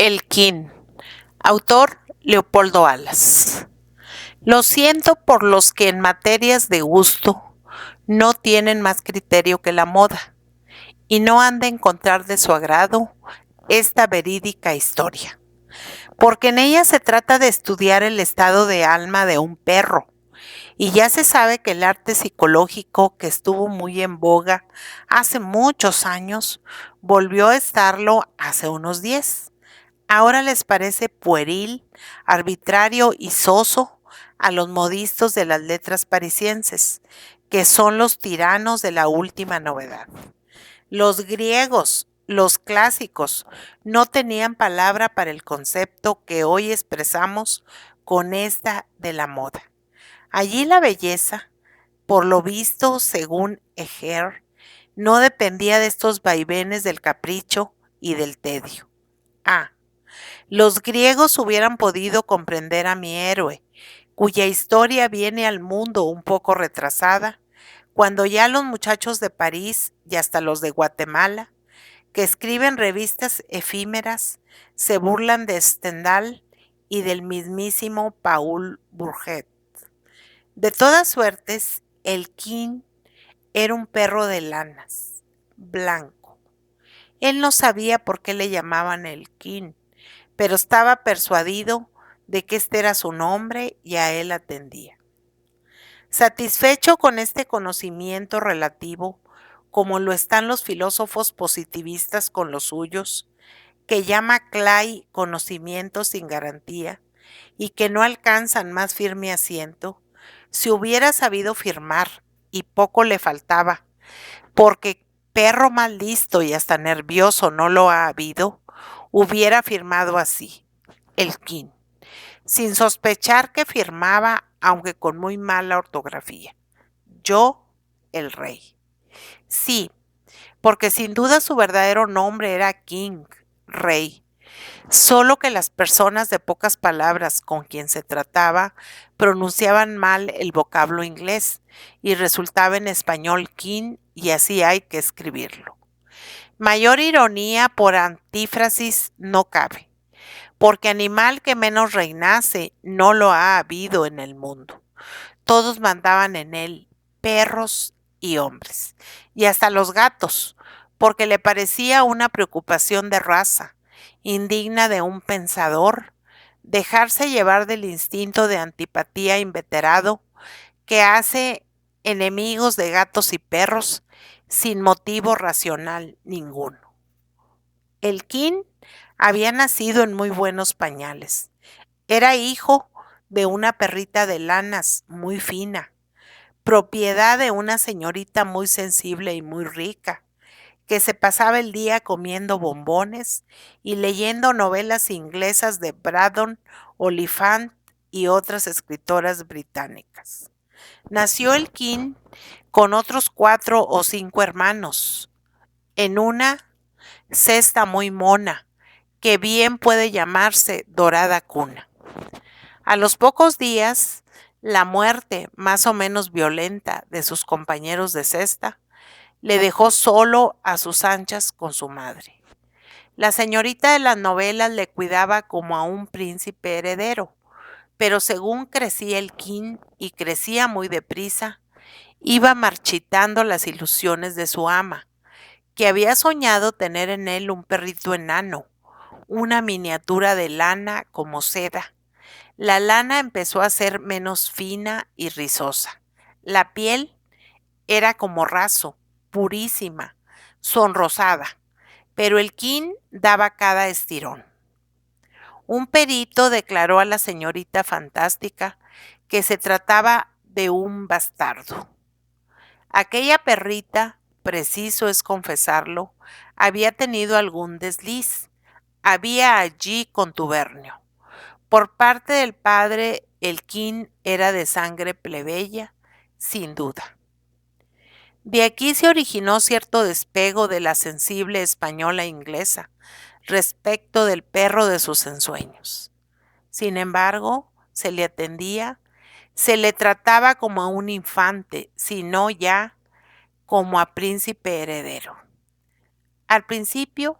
Elkin, autor Leopoldo Alas. Lo siento por los que en materias de gusto no tienen más criterio que la moda y no han de encontrar de su agrado esta verídica historia, porque en ella se trata de estudiar el estado de alma de un perro, y ya se sabe que el arte psicológico, que estuvo muy en boga hace muchos años, volvió a estarlo hace unos 10. Ahora les parece pueril, arbitrario y soso a los modistos de las letras parisienses, que son los tiranos de la última novedad. Los griegos, los clásicos, no tenían palabra para el concepto que hoy expresamos con esta de la moda. Allí la belleza, por lo visto, según Heger, no dependía de estos vaivenes del capricho y del tedio. Los griegos hubieran podido comprender a mi héroe, cuya historia viene al mundo un poco retrasada, cuando ya los muchachos de París y hasta los de Guatemala, que escriben revistas efímeras, se burlan de Stendhal y del mismísimo Paul Bourget. De todas suertes, el King era un perro de lanas, blanco. Él no sabía por qué le llamaban el King, pero estaba persuadido de que este era su nombre y a él atendía. Satisfecho con este conocimiento relativo, como lo están los filósofos positivistas con los suyos, que llama Clay conocimiento sin garantía y que no alcanzan más firme asiento, si hubiera sabido firmar, y poco le faltaba, porque perro más listo y hasta nervioso no lo ha habido, hubiera firmado así, el King, sin sospechar que firmaba, aunque con muy mala ortografía. Yo, el rey. Sí, porque sin duda su verdadero nombre era King, rey. Solo que las personas de pocas palabras con quien se trataba pronunciaban mal el vocablo inglés y resultaba en español King y así hay que escribirlo. Mayor ironía por antífrasis no cabe, porque animal que menos reinase no lo ha habido en el mundo. Todos mandaban en él, perros y hombres, y hasta los gatos, porque le parecía una preocupación de raza, indigna de un pensador, dejarse llevar del instinto de antipatía inveterado que hace enemigos de gatos y perros sin motivo racional ninguno. El King había nacido en muy buenos pañales. Era hijo de una perrita de lanas muy fina, propiedad de una señorita muy sensible y muy rica, que se pasaba el día comiendo bombones y leyendo novelas inglesas de Braddon, Oliphant y otras escritoras británicas. Nació el King con otros 4 o 5 hermanos, en una cesta muy mona, que bien puede llamarse dorada cuna. A los pocos días, la muerte más o menos violenta de sus compañeros de cesta le dejó solo a sus anchas con su madre. La señorita de las novelas le cuidaba como a un príncipe heredero, pero según crecía el King y crecía muy deprisa, iba marchitando las ilusiones de su ama, que había soñado tener en él un perrito enano, una miniatura de lana como seda. La lana empezó a ser menos fina y rizosa. La piel era como raso, purísima, sonrosada, pero el King daba cada estirón. Un perito declaró a la señorita fantástica que se trataba de un bastardo. Aquella perrita, preciso es confesarlo, había tenido algún desliz. Había allí contubernio. Por parte del padre, el King era de sangre plebeya, sin duda. De aquí se originó cierto despego de la sensible española inglesa respecto del perro de sus ensueños. Sin embargo, se le atendía, se le trataba como a un infante, sino ya como a príncipe heredero. Al principio,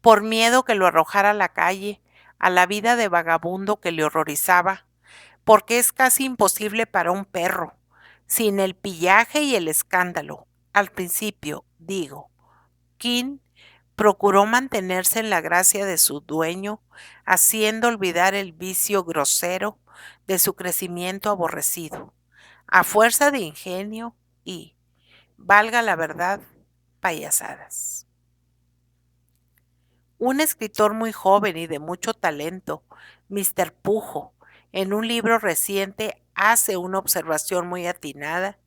por miedo que lo arrojara a la calle, a la vida de vagabundo que le horrorizaba, porque es casi imposible para un perro, sin el pillaje y el escándalo. Al principio, digo, King procuró mantenerse en la gracia de su dueño, haciendo olvidar el vicio grosero de su crecimiento aborrecido, a fuerza de ingenio y, valga la verdad, payasadas. Un escritor muy joven y de mucho talento, Mr. Pujo, en un libro reciente hace una observación muy atinada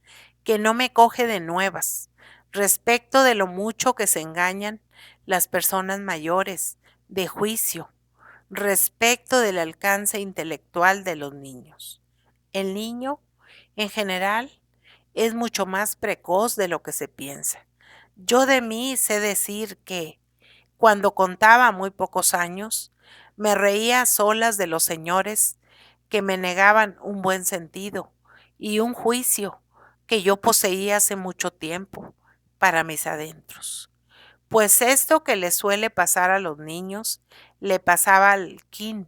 que no me coge de nuevas respecto de lo mucho que se engañan las personas mayores de juicio respecto del alcance intelectual de los niños. El niño, en general, es mucho más precoz de lo que se piensa. Yo de mí sé decir que, cuando contaba muy pocos años, me reía a solas de los señores que me negaban un buen sentido y un juicio que yo poseía hace mucho tiempo para mis adentros. Pues esto que le suele pasar a los niños, le pasaba al King,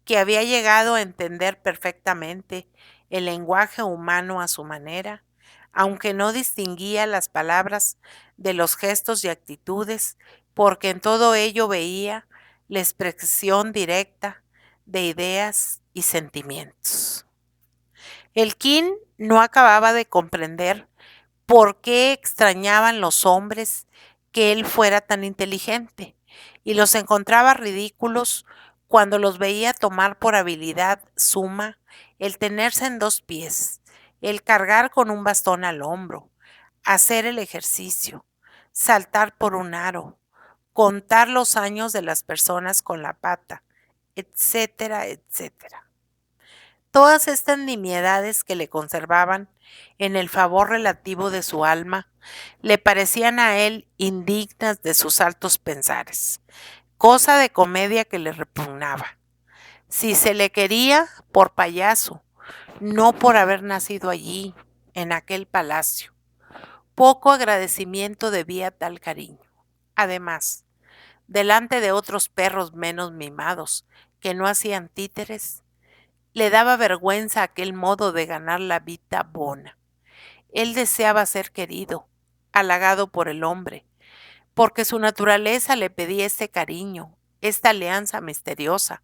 que había llegado a entender perfectamente el lenguaje humano a su manera, aunque no distinguía las palabras de los gestos y actitudes, porque en todo ello veía la expresión directa de ideas y sentimientos. El King no acababa de comprender por qué extrañaban los hombres que él fuera tan inteligente, y los encontraba ridículos cuando los veía tomar por habilidad suma el tenerse en dos pies, el cargar con un bastón al hombro, hacer el ejercicio, saltar por un aro, contar los años de las personas con la pata, etcétera, etcétera. Todas estas nimiedades que le conservaban en el favor relativo de su alma le parecían a él indignas de sus altos pensares, cosa de comedia que le repugnaba. Si se le quería por payaso, no por haber nacido allí, en aquel palacio. Poco agradecimiento debía tal cariño. Además, delante de otros perros menos mimados, que no hacían títeres, le daba vergüenza aquel modo de ganar la vida bona. Él deseaba ser querido, halagado por el hombre, porque su naturaleza le pedía este cariño, esta alianza misteriosa,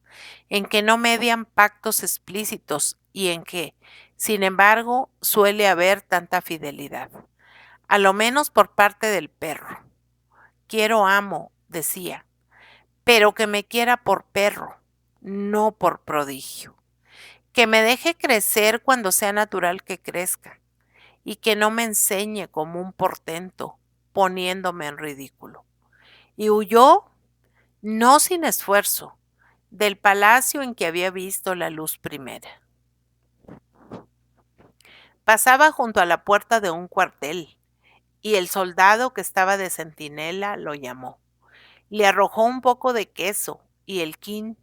en que no median pactos explícitos y en que, sin embargo, suele haber tanta fidelidad, a lo menos por parte del perro. Quiero amo, decía, pero que me quiera por perro, no por prodigio. Que me deje crecer cuando sea natural que crezca, y que no me enseñe como un portento, poniéndome en ridículo. Y huyó, no sin esfuerzo, del palacio en que había visto la luz primera. Pasaba junto a la puerta de un cuartel, y el soldado que estaba de centinela lo llamó. Le arrojó un poco de queso, y el King,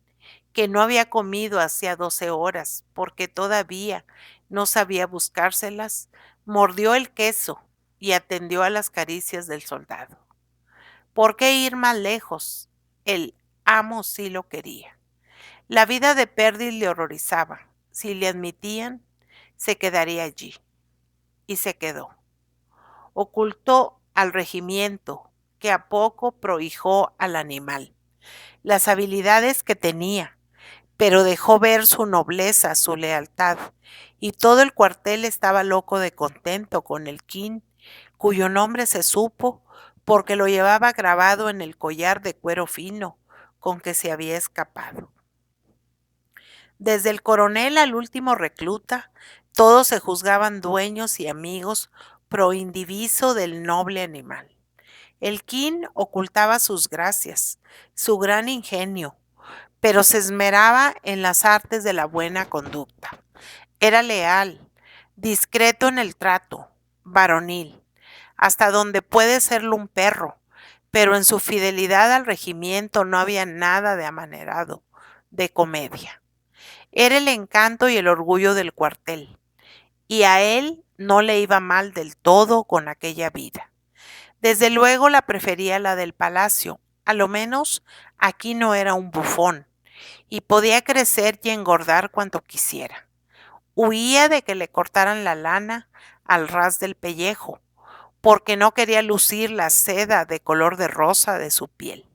que no había comido hacía 12 horas, porque todavía no sabía buscárselas, mordió el queso y atendió a las caricias del soldado. ¿Por qué ir más lejos? El amo sí lo quería. La vida de Perdiz le horrorizaba. Si le admitían, se quedaría allí. Y se quedó. Ocultó al regimiento, que a poco prohijó al animal, las habilidades que tenía, pero dejó ver su nobleza, su lealtad, y todo el cuartel estaba loco de contento con el King, cuyo nombre se supo porque lo llevaba grabado en el collar de cuero fino con que se había escapado. Desde el coronel al último recluta, todos se juzgaban dueños y amigos pro indiviso del noble animal. El King ocultaba sus gracias, su gran ingenio, pero se esmeraba en las artes de la buena conducta. Era leal, discreto en el trato, varonil, hasta donde puede serlo un perro, pero en su fidelidad al regimiento no había nada de amanerado, de comedia. Era el encanto y el orgullo del cuartel, y a él no le iba mal del todo con aquella vida. Desde luego la prefería la del palacio, A lo menos aquí no era un bufón y podía crecer y engordar cuanto quisiera. Huía de que le cortaran la lana al ras del pellejo, porque no quería lucir la seda de color de rosa de su piel.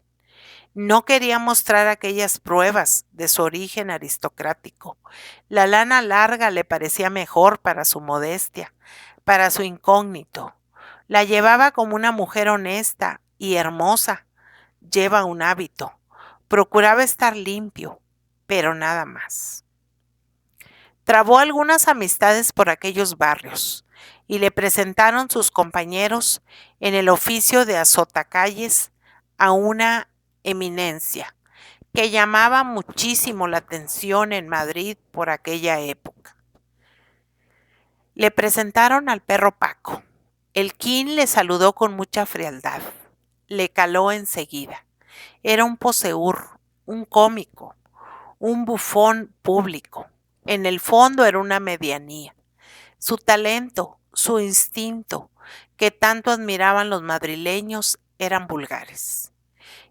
No quería mostrar aquellas pruebas de su origen aristocrático. La lana larga le parecía mejor para su modestia, para su incógnito. La llevaba como una mujer honesta y hermosa lleva un hábito. Procuraba estar limpio, pero nada más. Trabó algunas amistades por aquellos barrios y le presentaron sus compañeros en el oficio de azotacalles a una eminencia que llamaba muchísimo la atención en Madrid por aquella época. Le presentaron al perro Paco. El Quín le saludó con mucha frialdad. Le caló enseguida. Era un poseur, un cómico, un bufón público. En el fondo era una medianía. Su talento, su instinto, que tanto admiraban los madrileños, eran vulgares.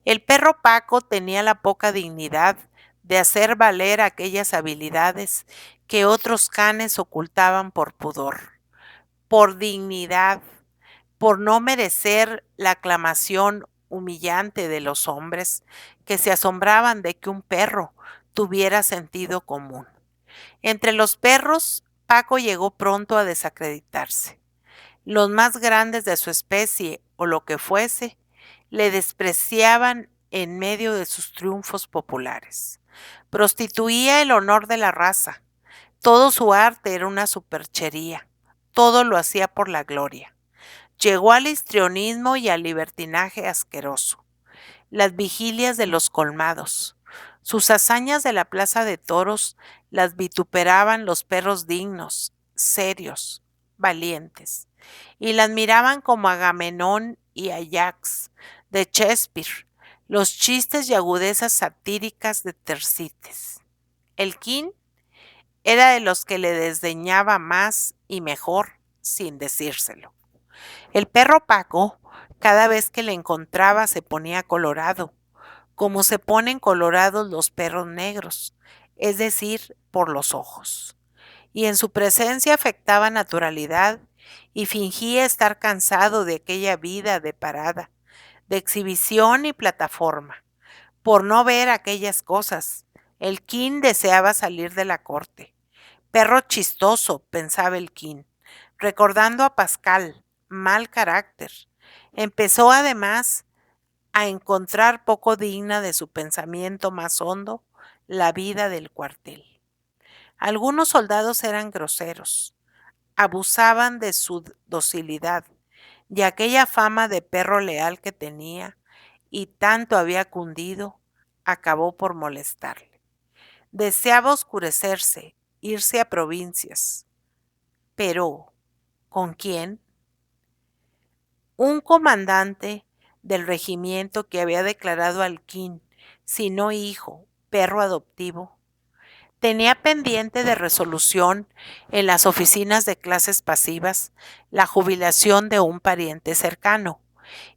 El perro Paco tenía la poca dignidad de hacer valer aquellas habilidades que otros canes ocultaban por pudor, por dignidad, por no merecer la aclamación humillante de los hombres que se asombraban de que un perro tuviera sentido común. Entre los perros, Paco llegó pronto a desacreditarse. Los más grandes de su especie, o lo que fuese, le despreciaban en medio de sus triunfos populares. Prostituía el honor de la raza. Todo su arte era una superchería. Todo lo hacía por la gloria. Llegó al histrionismo y al libertinaje asqueroso. Las vigilias de los colmados. Sus hazañas de la plaza de toros las vituperaban los perros dignos, serios, valientes, y las miraban como Agamenón y Ajax de Shakespeare, los chistes y agudezas satíricas de Tercites. El Quín era de los que le desdeñaba más y mejor sin decírselo. El perro Paco, cada vez que le encontraba, se ponía colorado, como se ponen colorados los perros negros, es decir, por los ojos. Y en su presencia afectaba naturalidad y fingía estar cansado de aquella vida de parada, de exhibición y plataforma. Por no ver aquellas cosas, el Quín deseaba salir de la corte. Perro chistoso, pensaba el Quín, recordando a Pascal, mal carácter. Empezó además a encontrar poco digna de su pensamiento más hondo la vida del cuartel. Algunos soldados eran groseros, abusaban de su docilidad y aquella fama de perro leal que tenía y tanto había cundido, acabó por molestarle. Deseaba oscurecerse, irse a provincias. Pero, ¿con quién? Un comandante del regimiento que había declarado al Quín, si no hijo, perro adoptivo, tenía pendiente de resolución en las oficinas de clases pasivas la jubilación de un pariente cercano,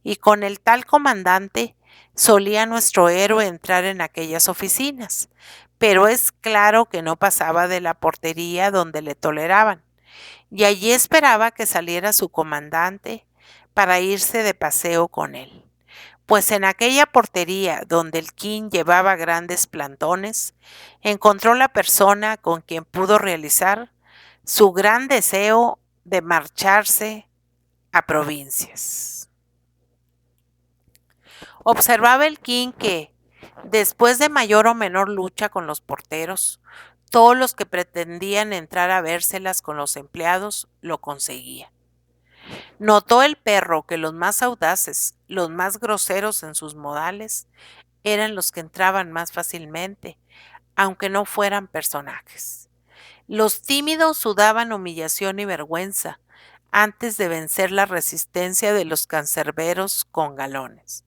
y con el tal comandante solía nuestro héroe entrar en aquellas oficinas, pero es claro que no pasaba de la portería donde le toleraban, y allí esperaba que saliera su comandante para irse de paseo con él. Pues en aquella portería donde el Quín llevaba grandes plantones, encontró la persona con quien pudo realizar su gran deseo de marcharse a provincias. Observaba el Quín que, después de mayor o menor lucha con los porteros, todos los que pretendían entrar a vérselas con los empleados lo conseguían. Notó el perro que los más audaces, los más groseros en sus modales, eran los que entraban más fácilmente, aunque no fueran personajes. Los tímidos sudaban humillación y vergüenza antes de vencer la resistencia de los cancerberos con galones.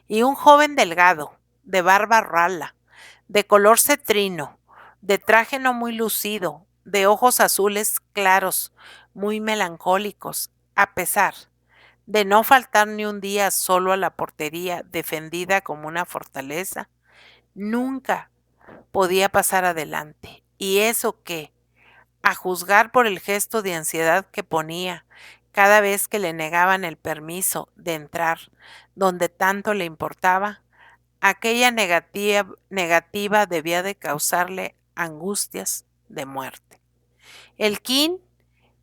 Y un joven delgado, de barba rala, de color cetrino, de traje no muy lucido, de ojos azules claros, muy melancólicos, a pesar de no faltar ni un día solo a la portería defendida como una fortaleza, nunca podía pasar adelante. Y eso que, a juzgar por el gesto de ansiedad que ponía cada vez que le negaban el permiso de entrar donde tanto le importaba, aquella negativa debía de causarle angustias de muerte. El King,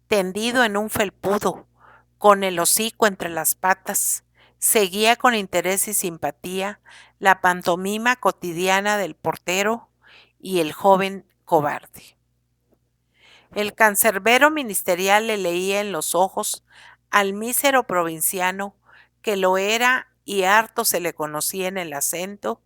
tendido en un felpudo, con el hocico entre las patas, seguía con interés y simpatía la pantomima cotidiana del portero y el joven cobarde. El cancerbero ministerial le leía en los ojos al mísero provinciano, que lo era y harto se le conocía en el acento,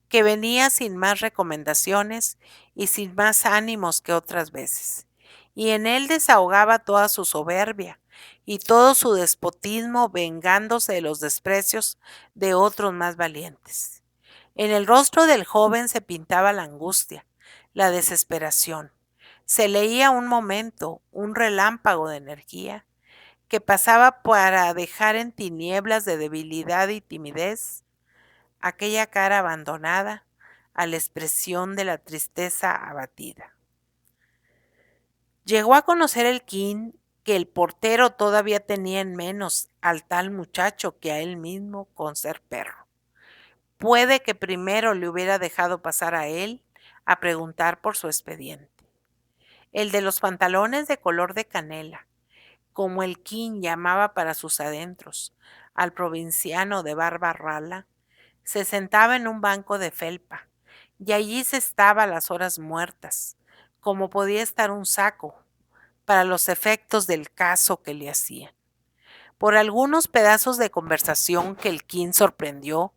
que venía sin más recomendaciones y sin más ánimos que otras veces, y en él desahogaba toda su soberbia y todo su despotismo, vengándose de los desprecios de otros más valientes. En el rostro del joven se pintaba la angustia, la desesperación. Se leía un momento, un relámpago de energía, que pasaba para dejar en tinieblas de debilidad y timidez aquella cara abandonada a la expresión de la tristeza abatida. Llegó a conocer el King que el portero todavía tenía en menos al tal muchacho que a él mismo con ser perro. Puede que primero le hubiera dejado pasar a él a preguntar por su expediente. El de los pantalones de color de canela, como el King llamaba para sus adentros al provinciano de barba rala, se sentaba en un banco de felpa, y allí se estaba a las horas muertas, como podía estar un saco, para los efectos del caso que le hacían. Por algunos pedazos de conversación que el King sorprendió,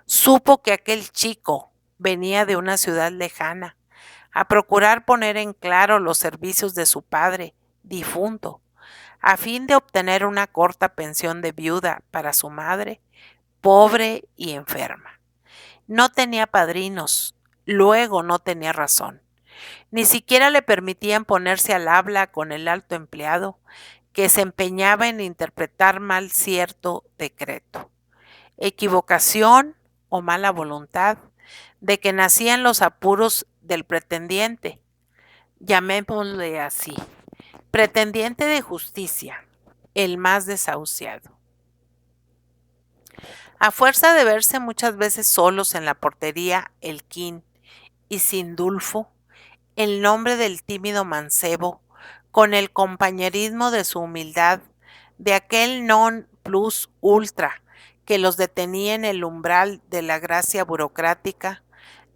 supo que aquel chico venía de una ciudad lejana a procurar poner en claro los servicios de su padre, difunto, a fin de obtener una corta pensión de viuda para su madre, pobre y enferma. No tenía padrinos, luego no tenía razón. Ni siquiera le permitían ponerse al habla con el alto empleado, que se empeñaba en interpretar mal cierto decreto. Equivocación o mala voluntad, de que nacían los apuros del pretendiente, llamémosle así, pretendiente de justicia, el más desahuciado. A fuerza de verse muchas veces solos en la portería, el King y Sindulfo, el nombre del tímido mancebo, con el compañerismo de su humildad, de aquel non plus ultra que los detenía en el umbral de la gracia burocrática,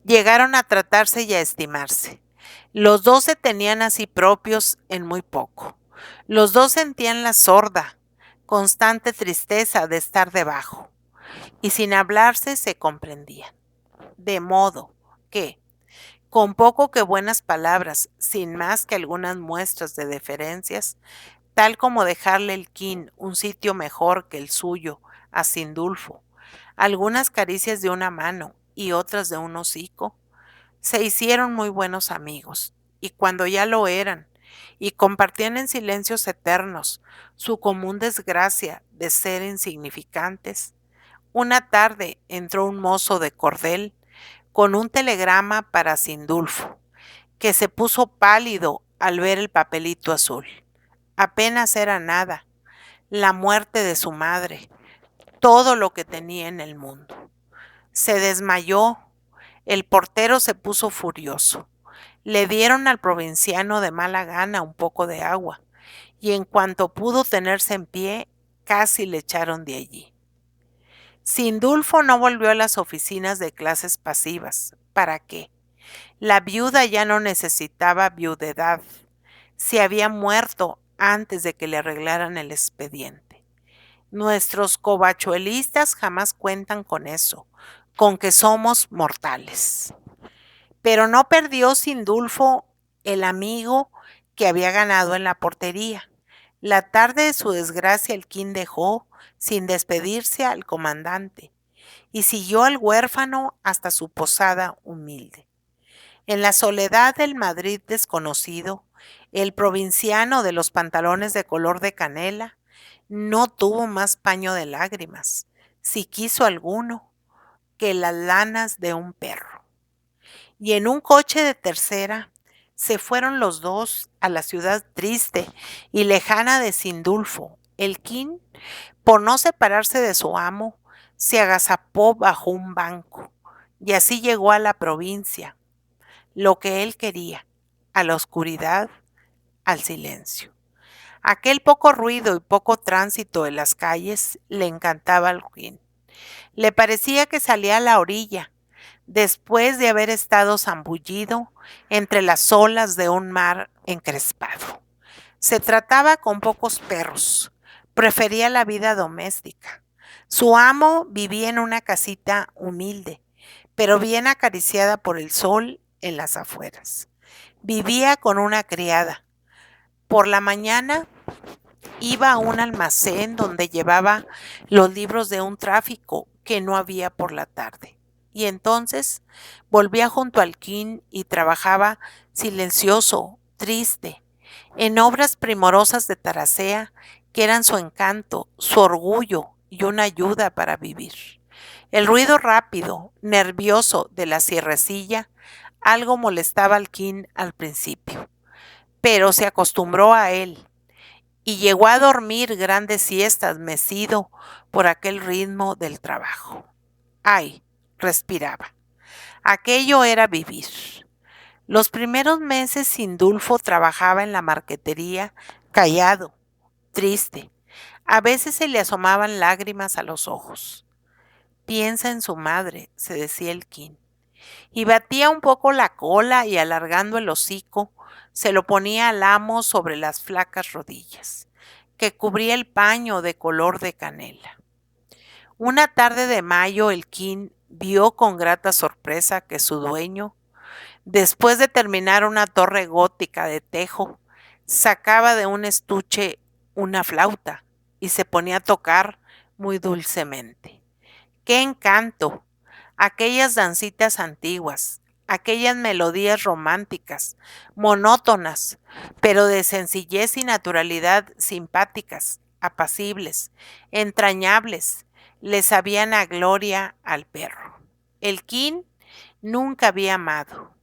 llegaron a tratarse y a estimarse. Los dos se tenían a sí propios en muy poco. Los dos sentían la sorda, constante tristeza de estar debajo, y sin hablarse se comprendían. De modo que, con poco que buenas palabras, sin más que algunas muestras de deferencias, tal como dejarle el King un sitio mejor que el suyo a Sindulfo, algunas caricias de una mano y otras de un hocico, se hicieron muy buenos amigos, y cuando ya lo eran, y compartían en silencios eternos su común desgracia de ser insignificantes, una tarde entró un mozo de cordel con un telegrama para Sindulfo, que se puso pálido al ver el papelito azul. Apenas era nada, la muerte de su madre, todo lo que tenía en el mundo. Se desmayó, el portero se puso furioso. Le dieron al provinciano de mala gana un poco de agua, y en cuanto pudo tenerse en pie, casi le echaron de allí. Sindulfo no volvió a las oficinas de clases pasivas. ¿Para qué? La viuda ya no necesitaba viudedad. Se había muerto antes de que le arreglaran el expediente. Nuestros covachuelistas jamás cuentan con eso, con que somos mortales. Pero no perdió Sindulfo el amigo que había ganado en la portería. La tarde de su desgracia el King dejó, sin despedirse, al comandante, y siguió al huérfano hasta su posada humilde. En la soledad del Madrid desconocido, el provinciano de los pantalones de color de canela No tuvo más paño de lágrimas, si quiso alguno, que las lanas de un perro. Y en un coche de tercera se fueron los dos a la ciudad triste y lejana de Sindulfo. El King, por no separarse de su amo, se agazapó bajo un banco y así llegó a la provincia, lo que él quería, a la oscuridad, al silencio. Aquel poco ruido y poco tránsito en las calles le encantaba al King. Le parecía que salía a la orilla, después de haber estado zambullido entre las olas de un mar encrespado. Se trataba con pocos perros, prefería la vida doméstica. Su amo vivía en una casita humilde, pero bien acariciada por el sol en las afueras. Vivía con una criada. Por la mañana iba a un almacén donde llevaba los libros de un tráfico que no había por la tarde. Y entonces volvía junto al King y trabajaba silencioso, triste, en obras primorosas de Taracea que eran su encanto, su orgullo y una ayuda para vivir. El ruido rápido, nervioso de la cierrecilla algo molestaba al King al principio, pero se acostumbró a él y llegó a dormir grandes siestas mecido por aquel ritmo del trabajo. Ay, respiraba. Aquello era vivir. Los primeros meses Sindulfo trabajaba en la marquetería callado, triste. A veces se le asomaban lágrimas a los ojos. Piensa en su madre, se decía el King. Y batía un poco la cola y alargando el hocico, se lo ponía al amo sobre las flacas rodillas, que cubría el paño de color de canela. Una tarde de mayo el King vio con grata sorpresa que su dueño, después de terminar una torre gótica de tejo, sacaba de un estuche una flauta y se ponía a tocar muy dulcemente. ¡Qué encanto! Aquellas dancitas antiguas, aquellas melodías románticas, monótonas, pero de sencillez y naturalidad simpáticas, apacibles, entrañables, le sabían a gloria al perro. El King nunca había amado.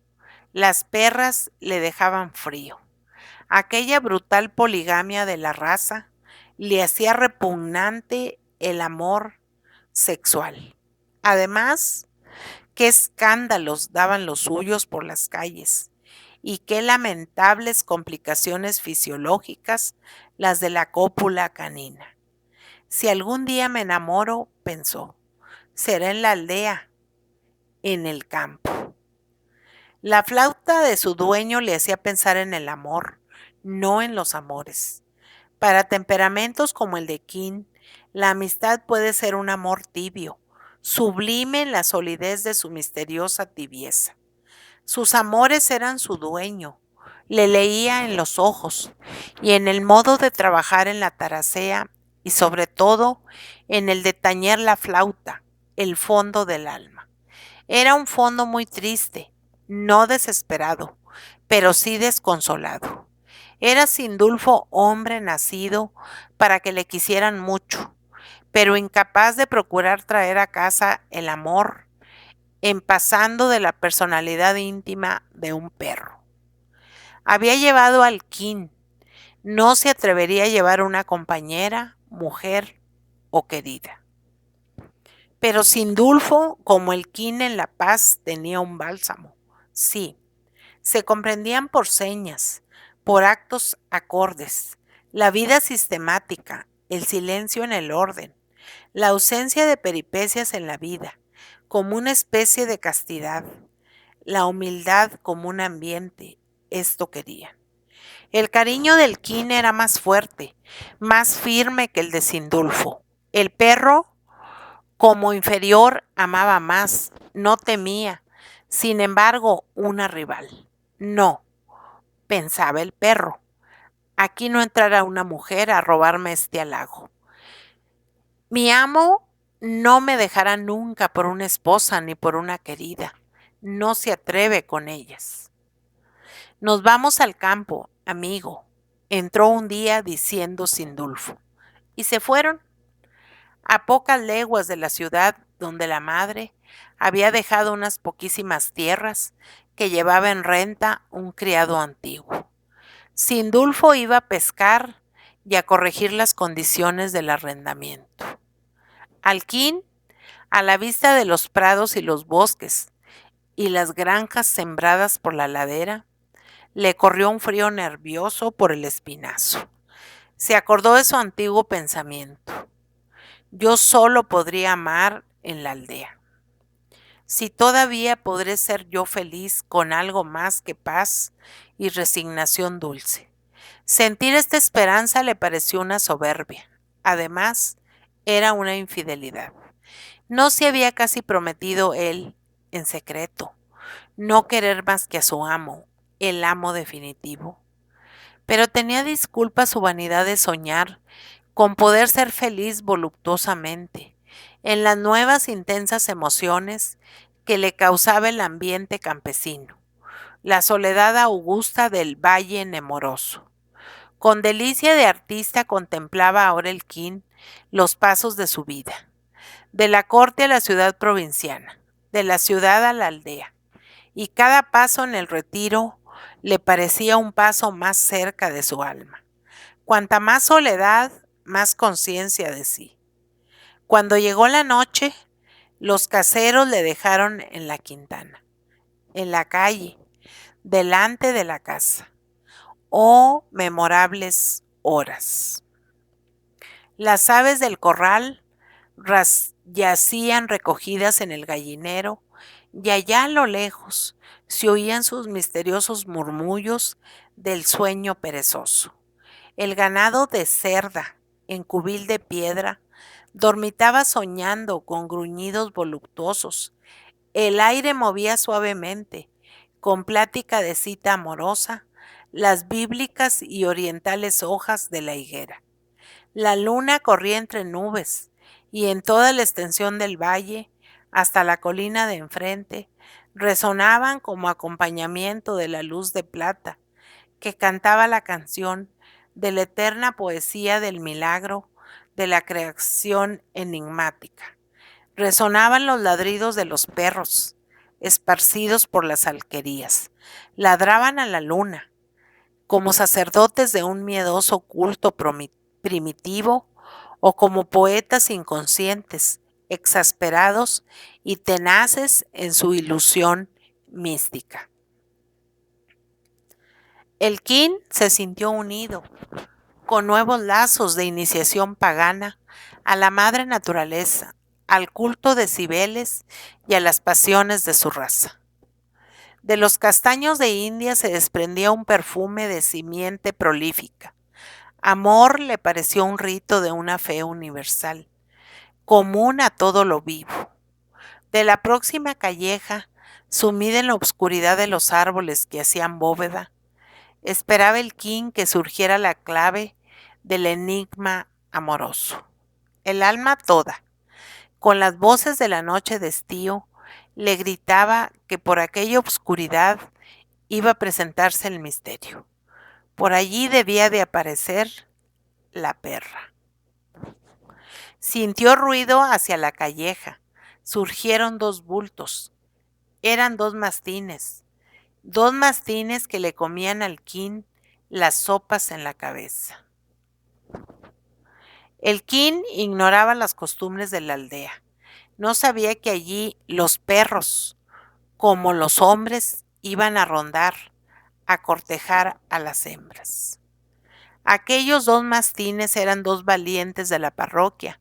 Las perras le dejaban frío. Aquella brutal poligamia de la raza le hacía repugnante el amor sexual. Además, qué escándalos daban los suyos por las calles y qué lamentables complicaciones fisiológicas las de la cópula canina. Si algún día me enamoro, pensó, será en la aldea, en el campo. La flauta de su dueño le hacía pensar en el amor, no en los amores. Para temperamentos como el de King, la amistad puede ser un amor tibio, sublime en la solidez de su misteriosa tibieza. Sus amores eran su dueño, le leía en los ojos y en el modo de trabajar en la taracea y sobre todo en el de tañer la flauta, el fondo del alma. Era un fondo muy triste, no desesperado, pero sí desconsolado. Era Sindulfo hombre nacido para que le quisieran mucho, pero incapaz de procurar traer a casa el amor, en pasando de la personalidad íntima de un perro. Había llevado al King, no se atrevería a llevar una compañera, mujer o querida. Pero Sindulfo, como el King en La Paz, tenía un bálsamo. Sí, se comprendían por señas, por actos acordes, la vida sistemática, el silencio en el orden, la ausencia de peripecias en la vida, como una especie de castidad, la humildad como un ambiente, esto querían. El cariño del King era más fuerte, más firme que el de Sindulfo. El perro, como inferior, amaba más, no temía, sin embargo, una rival. No, pensaba el perro, aquí no entrará una mujer a robarme este halago. Mi amo no me dejará nunca por una esposa ni por una querida. No se atreve con ellas. Nos vamos al campo, amigo, entró un día diciendo Sindulfo. y se fueron a pocas leguas de la ciudad donde la madre había dejado unas poquísimas tierras que llevaba en renta un criado antiguo. Sindulfo iba a pescar y a corregir las condiciones del arrendamiento. Alquín, a la vista de los prados y los bosques y las granjas sembradas por la ladera, le corrió un frío nervioso por el espinazo. Se acordó de su antiguo pensamiento. Yo solo podría amar en la aldea. Si todavía podré ser yo feliz con algo más que paz y resignación dulce. Sentir esta esperanza le pareció una soberbia. Además, era una infidelidad. No se había casi prometido él, en secreto, no querer más que a su amo, el amo definitivo. Pero tenía disculpa su vanidad de soñar con poder ser feliz voluptuosamente, en las nuevas intensas emociones que le causaba el ambiente campesino, la soledad augusta del valle nemoroso. Con delicia de artista contemplaba ahora Elquín los pasos de su vida, de la corte a la ciudad provinciana, de la ciudad a la aldea, y cada paso en el retiro le parecía un paso más cerca de su alma. Cuanta más soledad, más conciencia de sí. Cuando llegó la noche, los caseros le dejaron en la quintana, en la calle, delante de la casa. Oh, memorables horas. Las aves del corral yacían recogidas en el gallinero y allá a lo lejos se oían sus misteriosos murmullos del sueño perezoso. El ganado de cerda, en cubil de piedra, dormitaba soñando con gruñidos voluptuosos. El aire movía suavemente, con plática de cita amorosa, las bíblicas y orientales hojas de la higuera. La luna corría entre nubes, y en toda la extensión del valle, hasta la colina de enfrente, resonaban como acompañamiento de la luz de plata, que cantaba la canción de la eterna poesía del milagro de la creación enigmática. Resonaban los ladridos de los perros, esparcidos por las alquerías. Ladraban a la luna, como sacerdotes de un miedoso culto primitivo o como poetas inconscientes, exasperados y tenaces en su ilusión mística. Elquín se sintió unido, con nuevos lazos de iniciación pagana, a la madre naturaleza, al culto de Cibeles y a las pasiones de su raza. De los castaños de India se desprendía un perfume de simiente prolífica. Amor le pareció un rito de una fe universal, común a todo lo vivo. De la próxima calleja, sumida en la oscuridad de los árboles que hacían bóveda, esperaba Elquín que surgiera la clave del enigma amoroso. El alma toda, con las voces de la noche de estío, le gritaba que por aquella obscuridad iba a presentarse el misterio. Por allí debía de aparecer la perra. Sintió ruido hacia la calleja. Surgieron dos bultos. Eran dos mastines que le comían al Elquín las sopas en la cabeza. Elquín ignoraba las costumbres de la aldea. No sabía que allí los perros, como los hombres, iban a rondar, a cortejar a las hembras. Aquellos dos mastines eran dos valientes de la parroquia,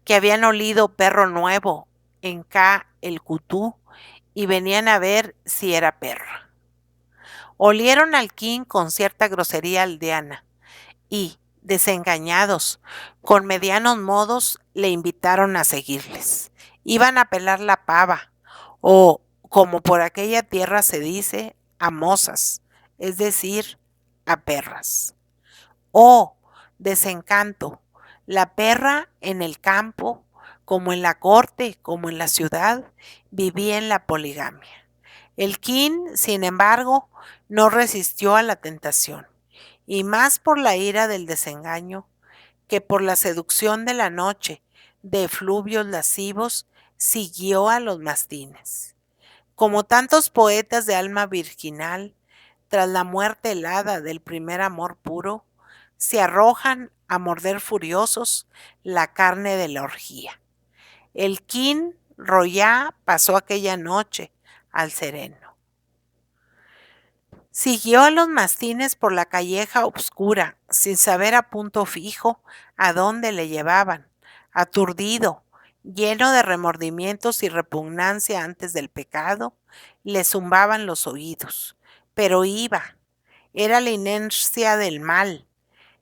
que habían olido perro nuevo en el Cutú y venían a ver si era perra. Olieron al Elquín con cierta grosería aldeana y, desengañados, con medianos modos, le invitaron a seguirles. Iban a pelar la pava, o, como por aquella tierra se dice, a mozas, es decir, a perras. Oh, desencanto, la perra en el campo, como en la corte, como en la ciudad, vivía en la poligamia. Elquín, sin embargo, no resistió a la tentación, y más por la ira del desengaño que por la seducción de la noche de efluvios lascivos siguió a los mastines. Como tantos poetas de alma virginal, tras la muerte helada del primer amor puro, se arrojan a morder furiosos la carne de la orgía. El King Royá pasó aquella noche al sereno. Siguió a los mastines por la calleja oscura, sin saber a punto fijo a dónde le llevaban, aturdido, lleno de remordimientos y repugnancia antes del pecado, le zumbaban los oídos. Pero iba, era la inercia del mal,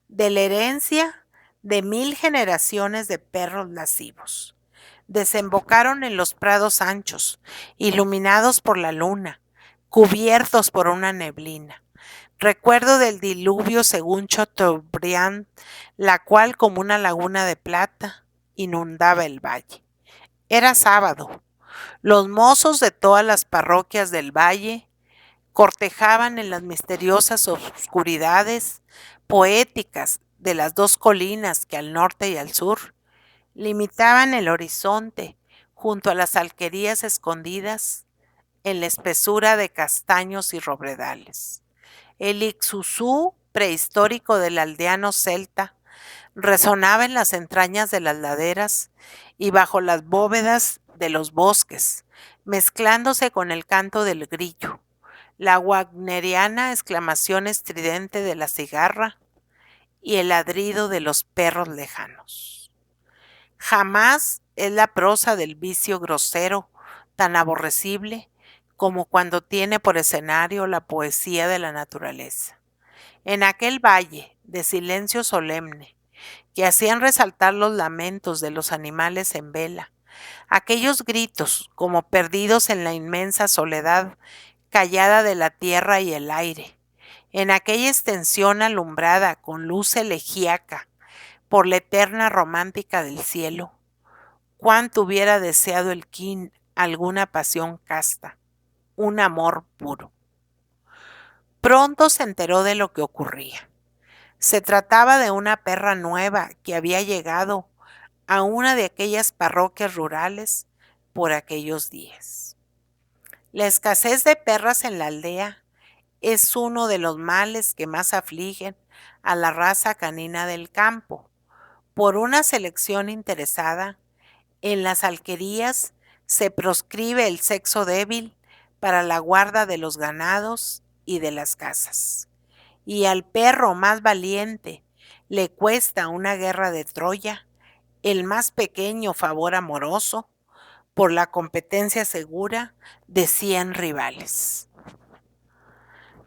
de la herencia de 1000 generaciones de perros lascivos. Desembocaron en los prados anchos, iluminados por la luna, cubiertos por una neblina. Recuerdo del diluvio según Chateaubriand, la cual como una laguna de plata inundaba el valle. Era sábado. Los mozos de todas las parroquias del valle cortejaban en las misteriosas oscuridades poéticas de las dos colinas que al norte y al sur limitaban el horizonte junto a las alquerías escondidas en la espesura de castaños y robledales. El ixuzú prehistórico del aldeano celta resonaba en las entrañas de las laderas y bajo las bóvedas de los bosques, mezclándose con el canto del grillo, la wagneriana exclamación estridente de la cigarra y el ladrido de los perros lejanos. Jamás es la prosa del vicio grosero tan aborrecible como cuando tiene por escenario la poesía de la naturaleza. En aquel valle de silencio solemne, que hacían resaltar los lamentos de los animales en vela, aquellos gritos como perdidos en la inmensa soledad callada de la tierra y el aire, en aquella extensión alumbrada con luz elegíaca por la eterna romántica del cielo, cuánto hubiera deseado el King alguna pasión casta, un amor puro. Pronto se enteró de lo que ocurría. Se trataba de una perra nueva que había llegado a una de aquellas parroquias rurales por aquellos días. La escasez de perras en la aldea es uno de los males que más afligen a la raza canina del campo. Por una selección interesada, en las alquerías se proscribe el sexo débil para la guarda de los ganados y de las casas. Y al perro más valiente le cuesta una guerra de Troya el más pequeño favor amoroso por la competencia segura de 100 rivales.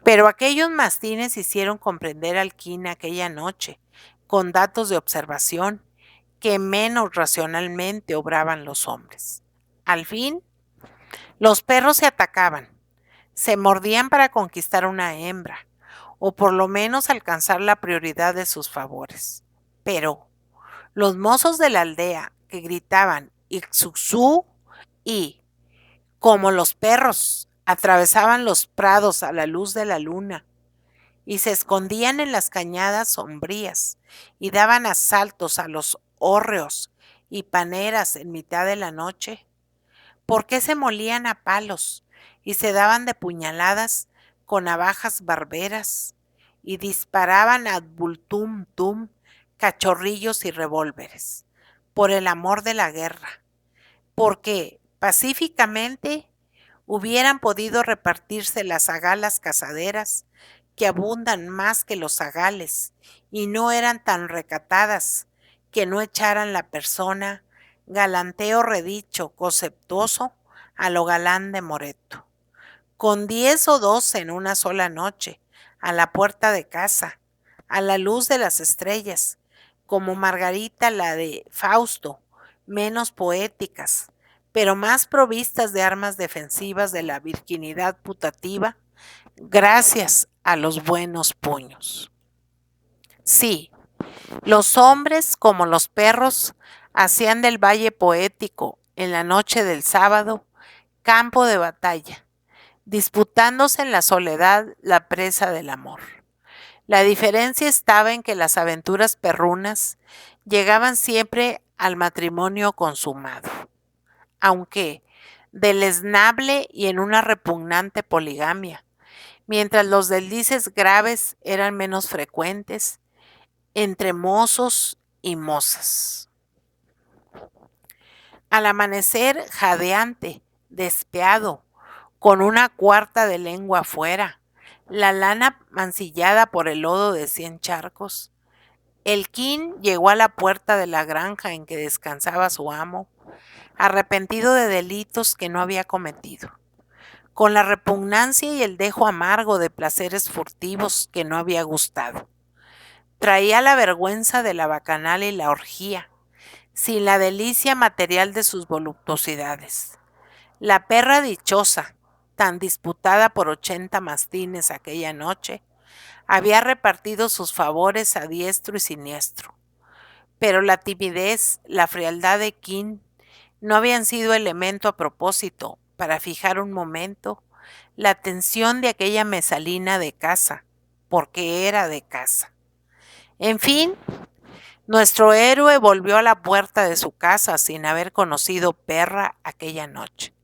Pero aquellos mastines hicieron comprender al King aquella noche, con datos de observación, que menos racionalmente obraban los hombres. Al fin, los perros se atacaban, se mordían para conquistar una hembra, o por lo menos alcanzar la prioridad de sus favores. Pero los mozos de la aldea que gritaban Ixuzú y, como los perros, atravesaban los prados a la luz de la luna y se escondían en las cañadas sombrías y daban asaltos a los hórreos y paneras en mitad de la noche, ¿por qué se molían a palos y se daban de puñaladas con navajas barberas y disparaban ad vultum tum cachorrillos y revólveres? Por el amor de la guerra, porque pacíficamente hubieran podido repartirse las zagalas cazaderas, que abundan más que los zagales, y no eran tan recatadas que no echaran la persona, galanteo redicho, conceptuoso, a lo galán de Moreto. Con 10 o 12 en una sola noche, a la puerta de casa, a la luz de las estrellas, como Margarita la de Fausto, menos poéticas, pero más provistas de armas defensivas de la virginidad putativa, gracias a los buenos puños. Sí, los hombres, como los perros, hacían del valle poético, en la noche del sábado, campo de batalla, disputándose en la soledad la presa del amor. La diferencia estaba en que las aventuras perrunas llegaban siempre al matrimonio consumado, aunque deleznable y en una repugnante poligamia, mientras los deslices graves eran menos frecuentes entre mozos y mozas. Al amanecer, jadeante, despiado, con una cuarta de lengua afuera, la lana mancillada por el lodo de 100 charcos, Elquín llegó a la puerta de la granja en que descansaba su amo, arrepentido de delitos que no había cometido, con la repugnancia y el dejo amargo de placeres furtivos que no había gustado. Traía la vergüenza de la bacanal y la orgía, sin la delicia material de sus voluptuosidades. La perra dichosa, tan disputada por 80 mastines aquella noche, había repartido sus favores a diestro y siniestro. Pero la timidez, la frialdad de Quin no habían sido elemento a propósito para fijar un momento la atención de aquella mesalina de casa, porque era de casa. En fin, nuestro héroe volvió a la puerta de su casa sin haber conocido perra aquella noche,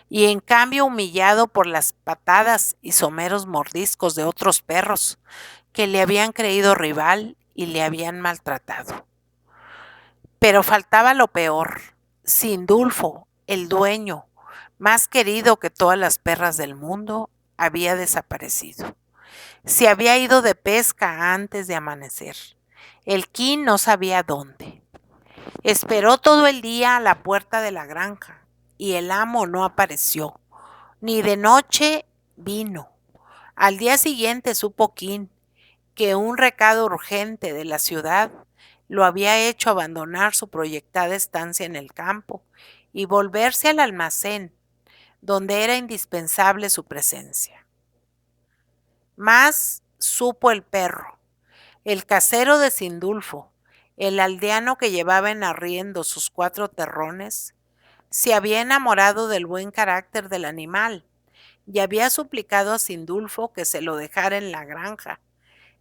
y en cambio humillado por las patadas y someros mordiscos de otros perros que le habían creído rival y le habían maltratado. Pero faltaba lo peor. Sindulfo, el dueño, más querido que todas las perras del mundo, había desaparecido. Se había ido de pesca antes de amanecer. Elquín no sabía dónde. Esperó todo el día a la puerta de la granja y el amo no apareció. Ni de noche vino. Al día siguiente supo Quin que un recado urgente de la ciudad lo había hecho abandonar su proyectada estancia en el campo y volverse al almacén, donde era indispensable su presencia. Más supo el perro, el casero de Sindulfo, el aldeano que llevaba en arriendo sus 4 terrones, se había enamorado del buen carácter del animal y había suplicado a Sindulfo que se lo dejara en la granja,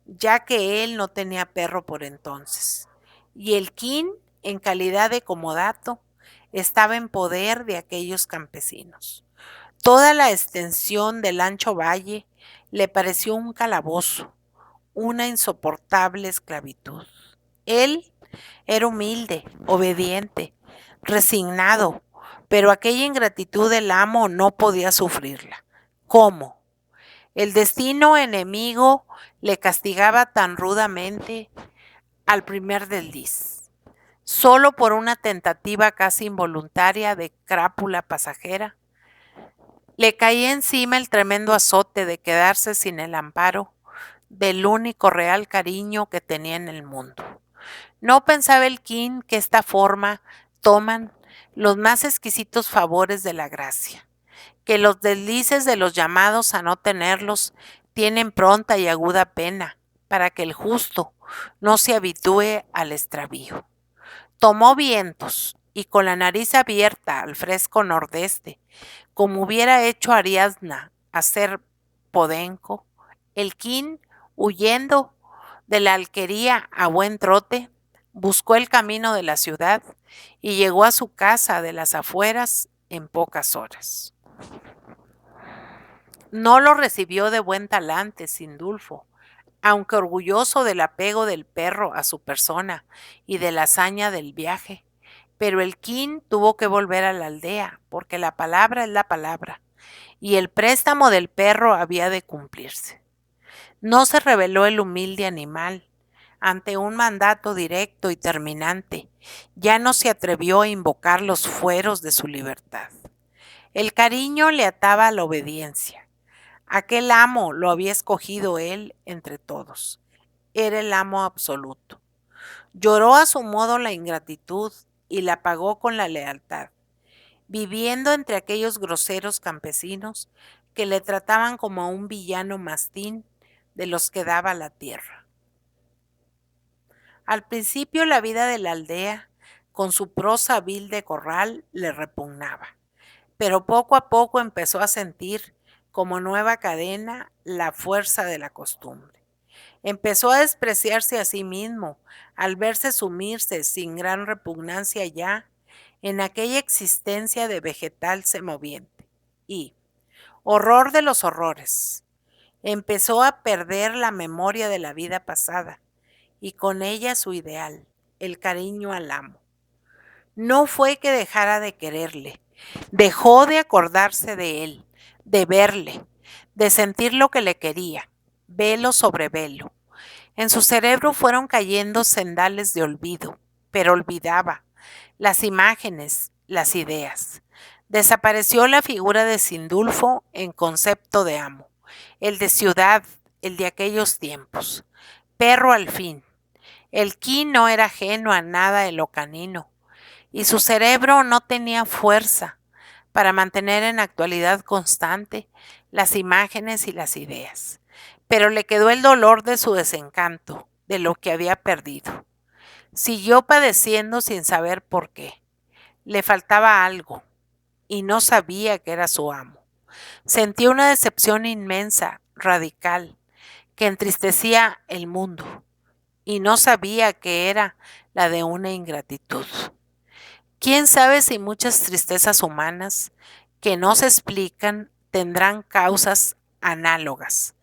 ya que él no tenía perro por entonces. Y Elquín, en calidad de comodato, estaba en poder de aquellos campesinos. Toda la extensión del ancho valle le pareció un calabozo, una insoportable esclavitud. Él era humilde, obediente, resignado, pero aquella ingratitud del amo no podía sufrirla. ¿Cómo? El destino enemigo le castigaba tan rudamente al primer desliz, solo por una tentativa casi involuntaria de crápula pasajera. Le caía encima el tremendo azote de quedarse sin el amparo del único real cariño que tenía en el mundo. No pensaba Elquín que esta forma toman los más exquisitos favores de la gracia, que los deslices de los llamados a no tenerlos tienen pronta y aguda pena, para que el justo no se habitúe al extravío. Tomó vientos y con la nariz abierta al fresco nordeste, como hubiera hecho Ariadna a ser Podenco, Elquín, huyendo de la alquería a buen trote, buscó el camino de la ciudad y llegó a su casa de las afueras en pocas horas. No lo recibió de buen talante Sindulfo, aunque orgulloso del apego del perro a su persona y de la hazaña del viaje. Pero Elquín tuvo que volver a la aldea, porque la palabra es la palabra, y el préstamo del perro había de cumplirse. No se rebeló el humilde animal ante un mandato directo y terminante. Ya no se atrevió a invocar los fueros de su libertad. El cariño le ataba a la obediencia. Aquel amo lo había escogido él entre todos. Era el amo absoluto. Lloró a su modo la ingratitud y la pagó con la lealtad, viviendo entre aquellos groseros campesinos que le trataban como a un villano mastín de los que daba la tierra. Al principio la vida de la aldea, con su prosa vil de corral, le repugnaba, pero poco a poco empezó a sentir como nueva cadena la fuerza de la costumbre. Empezó a despreciarse a sí mismo al verse sumirse sin gran repugnancia ya en aquella existencia de vegetal semoviente. Y, horror de los horrores, empezó a perder la memoria de la vida pasada y con ella su ideal, el cariño al amo. No fue que dejara de quererle, dejó de acordarse de él, de verle, de sentir lo que le quería, velo sobre velo. En su cerebro fueron cayendo sendales de olvido, pero olvidaba las imágenes, las ideas. Desapareció la figura de Sindulfo en concepto de amo, el de ciudad, el de aquellos tiempos. Perro al fin. El ki no era ajeno a nada de lo canino, y su cerebro no tenía fuerza para mantener en actualidad constante las imágenes y las ideas. Pero le quedó el dolor de su desencanto, de lo que había perdido. Siguió padeciendo sin saber por qué. Le faltaba algo y no sabía que era su amo. Sentía una decepción inmensa, radical, que entristecía el mundo y no sabía que era la de una ingratitud. ¿Quién sabe si muchas tristezas humanas que no se explican tendrán causas análogas?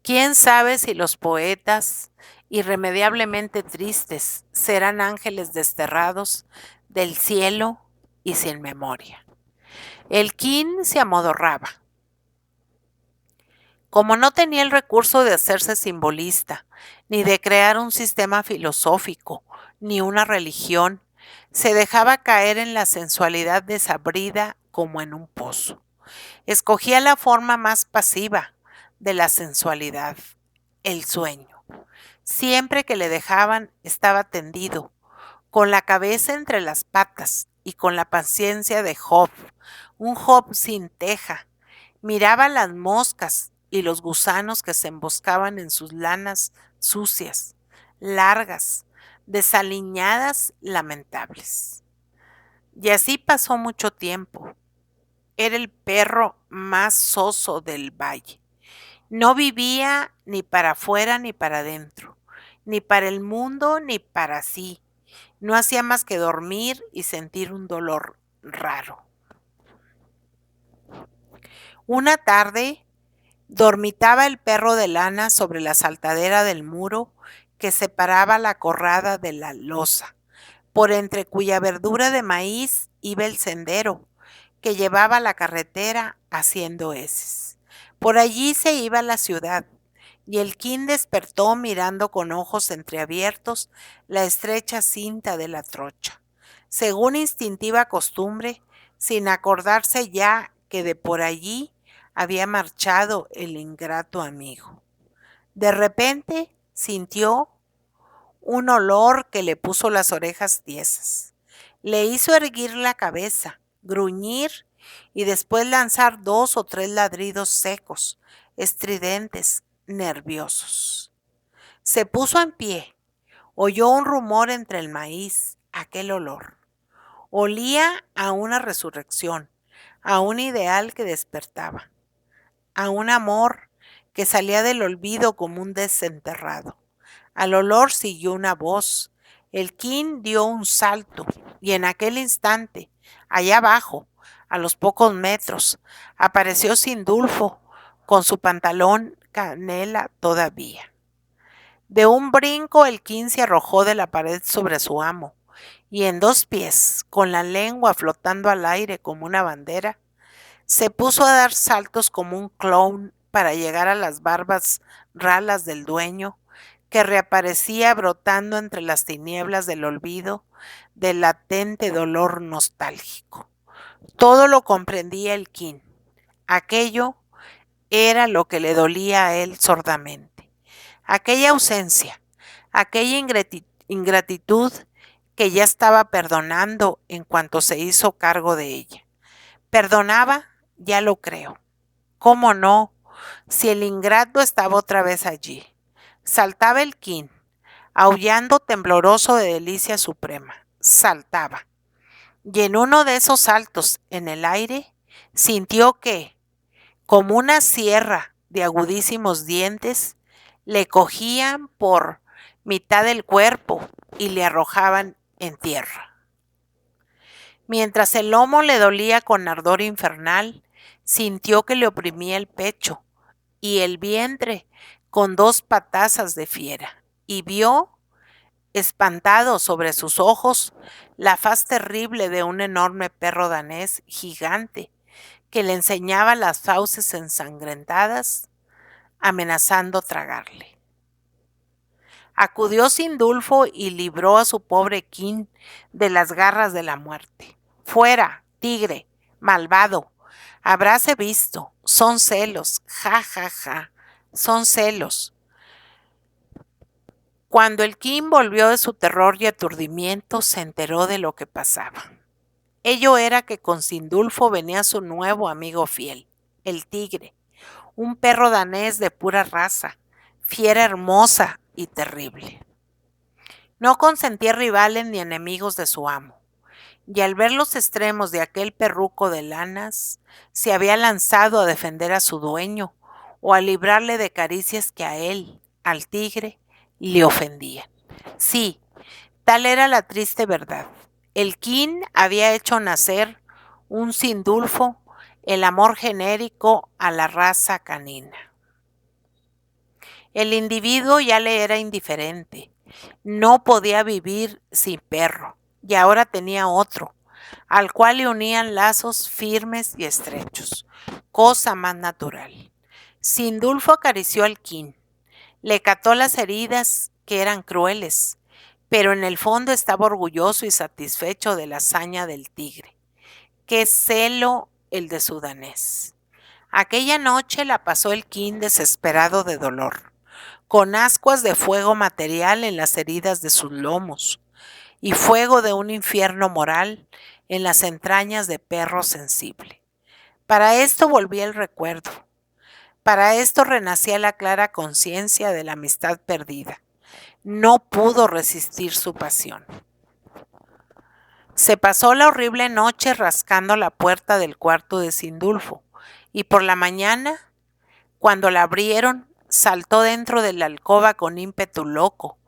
¿Quién sabe si los poetas, irremediablemente tristes, serán ángeles desterrados del cielo y sin memoria? El kin se amodorraba. Como no tenía el recurso de hacerse simbolista, ni de crear un sistema filosófico, ni una religión, se dejaba caer en la sensualidad desabrida como en un pozo. Escogía la forma más pasiva de la sensualidad, el sueño. Siempre que le dejaban estaba tendido, con la cabeza entre las patas y con la paciencia de Job, un Job sin teja. Miraba las moscas y los gusanos que se emboscaban en sus lanas sucias, largas, desaliñadas, lamentables. Y así pasó mucho tiempo. Era el perro más soso del valle. No vivía ni para afuera ni para adentro, ni para el mundo ni para sí. No hacía más que dormir y sentir un dolor raro. Una tarde dormitaba el perro de lana sobre la saltadera del muro que separaba la corrada de la loza, por entre cuya verdura de maíz iba el sendero que llevaba a la carretera haciendo heces. Por allí se iba a la ciudad, y el kin despertó mirando con ojos entreabiertos la estrecha cinta de la trocha, según instintiva costumbre, sin acordarse ya que de por allí había marchado el ingrato amigo. De repente sintió un olor que le puso las orejas tiesas. Le hizo erguir la cabeza, gruñir y después lanzar 2 o 3 ladridos secos, estridentes, nerviosos. Se puso en pie, oyó un rumor entre el maíz, aquel olor. Olía a una resurrección, a un ideal que despertaba, a un amor que salía del olvido como un desenterrado. Al olor siguió una voz. El kin dio un salto y en aquel instante, allá abajo, a los pocos metros, apareció Sindulfo con su pantalón canela todavía. De un brinco el kin se arrojó de la pared sobre su amo y en 2 pies, con la lengua flotando al aire como una bandera, se puso a dar saltos como un clown para llegar a las barbas ralas del dueño, que reaparecía brotando entre las tinieblas del olvido del latente dolor nostálgico. Todo lo comprendía el kin. Aquello era lo que le dolía a él sordamente. Aquella ausencia, aquella ingratitud que ya estaba perdonando en cuanto se hizo cargo de ella. Perdonaba, ya lo creo. ¿Cómo no? Si el ingrato estaba otra vez allí. Saltaba el kin, aullando tembloroso de delicia suprema. Saltaba. Y en uno de esos saltos en el aire, sintió que, como una sierra de agudísimos dientes, Le cogían por mitad del cuerpo y le arrojaban en tierra. Mientras el lomo le dolía con ardor infernal, sintió que le oprimía el pecho y el vientre con 2 patazas de fiera, y vio, espantado sobre sus ojos, la faz terrible de un enorme perro danés gigante que le enseñaba las fauces ensangrentadas, amenazando tragarle. Acudió Sindulfo y libró a su pobre Quín de las garras de la muerte. Fuera, tigre, malvado, habráse visto, son celos, ja, ja, ja, son celos. Cuando el Quín volvió de su terror y aturdimiento, se enteró de lo que pasaba. Ello era que con Sindulfo venía su nuevo amigo fiel, el tigre, un perro danés de pura raza, fiera hermosa y terrible. No consentía rivales ni enemigos de su amo, y al ver los extremos de aquel perruco de lanas, se había lanzado a defender a su dueño o a librarle de caricias que a él, al tigre, le ofendían. Sí, tal era la triste verdad. El Quín había hecho nacer un Sindulfo, el amor genérico a la raza canina. El individuo ya le era indiferente. No podía vivir sin perro, y ahora tenía otro, al cual le unían lazos firmes y estrechos, cosa más natural. Sindulfo acarició al Quín, le cató las heridas que eran crueles, pero en el fondo estaba orgulloso y satisfecho de la hazaña del tigre. Qué celo el de su danés. Aquella noche la pasó el Quín desesperado de dolor, con ascuas de fuego material en las heridas de sus lomos y fuego de un infierno moral en las entrañas de perro sensible. Para esto volvía el recuerdo, para esto renacía la clara conciencia de la amistad perdida. No pudo resistir su pasión. Se pasó la horrible noche rascando la puerta del cuarto de Sindulfo, y por la mañana, cuando la abrieron, saltó dentro de la alcoba con ímpetu loco,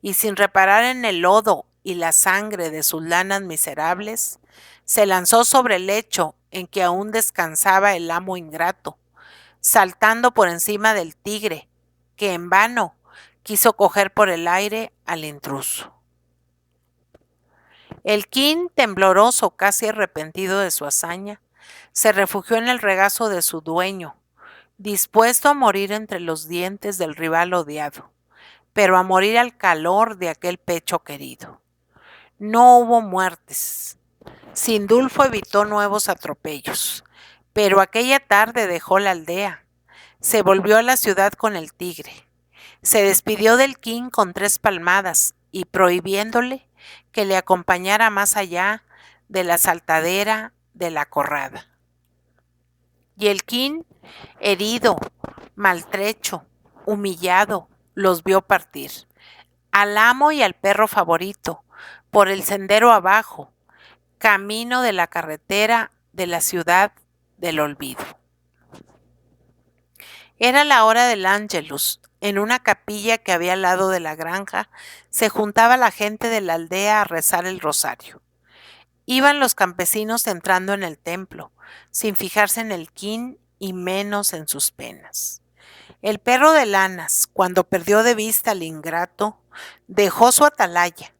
y sin reparar en el lodo y la sangre de sus lanas miserables, se lanzó sobre el lecho en que aún descansaba el amo ingrato, saltando por encima del tigre, que en vano quiso coger por el aire al intruso. El Quín, tembloroso, casi arrepentido de su hazaña, se refugió en el regazo de su dueño, dispuesto a morir entre los dientes del rival odiado, pero a morir al calor de aquel pecho querido. No hubo muertes. Sindulfo evitó nuevos atropellos, pero aquella tarde dejó la aldea. Se volvió a la ciudad con el tigre. Se despidió del Quín con 3 palmadas y prohibiéndole que le acompañara más allá de la saltadera de la corrada. Y el Quín, herido, maltrecho, humillado, los vio partir, al amo y al perro favorito, por el sendero abajo, camino de la carretera de la ciudad del olvido. Era la hora del Ángelus. En una capilla que había al lado de la granja, se juntaba la gente de la aldea a rezar el rosario. Iban los campesinos entrando en el templo, sin fijarse en el Quín y menos en sus penas. El perro de lanas, cuando perdió de vista al ingrato, dejó su atalaya,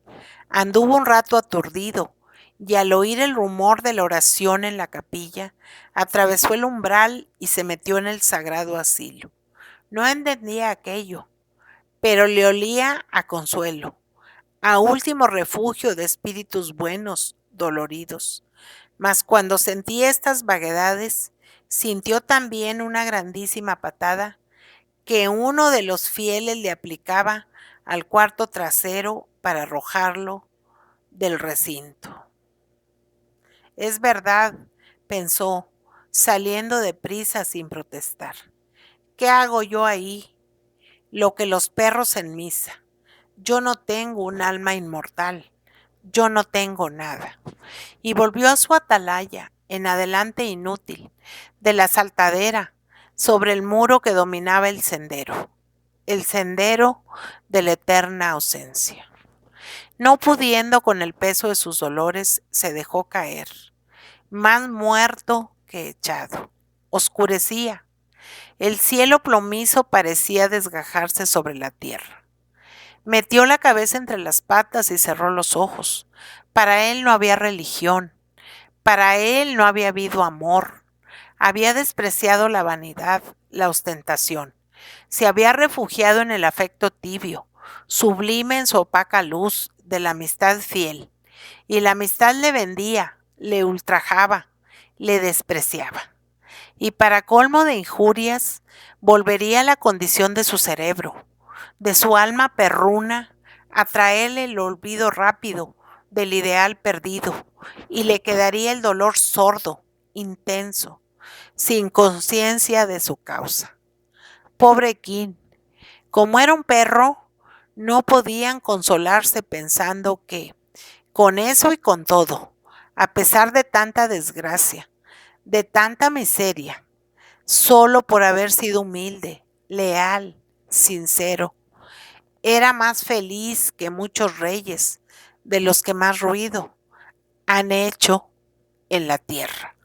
anduvo un rato aturdido, y al oír el rumor de la oración en la capilla, atravesó el umbral y se metió en el sagrado asilo. No entendía aquello, pero le olía a consuelo, a último refugio de espíritus buenos, doloridos. Mas cuando sentía estas vaguedades, sintió también una grandísima patada que uno de los fieles le aplicaba al cuarto trasero para arrojarlo del recinto. Es verdad, pensó, saliendo deprisa sin protestar. ¿Qué hago yo ahí? Lo que los perros en misa. Yo no tengo un alma inmortal. Yo no tengo nada. Y volvió a su atalaya, en adelante inútil, de la saltadera, sobre el muro que dominaba el sendero. el sendero de la eterna ausencia. No pudiendo con el peso de sus dolores, se dejó caer, más muerto que echado. Oscurecía. El cielo plomizo parecía desgajarse sobre la tierra. Metió la cabeza entre las patas y cerró los ojos. Para él no había religión. Para él no había habido amor. Había despreciado la vanidad, la ostentación. Se había refugiado en el afecto tibio, sublime en su opaca luz de la amistad fiel. Y la amistad le vendía, le ultrajaba, le despreciaba. Y para colmo de injurias, volvería a la condición de su cerebro, de su alma perruna, a traerle el olvido rápido del ideal perdido, y le quedaría el dolor sordo, intenso, sin conciencia de su causa. Pobre King, como era un perro, no podían consolarse pensando que, con eso y con todo, a pesar de tanta desgracia, de tanta miseria, solo por haber sido humilde, leal, sincero, era más feliz que muchos reyes, de los que más ruido han hecho en la tierra.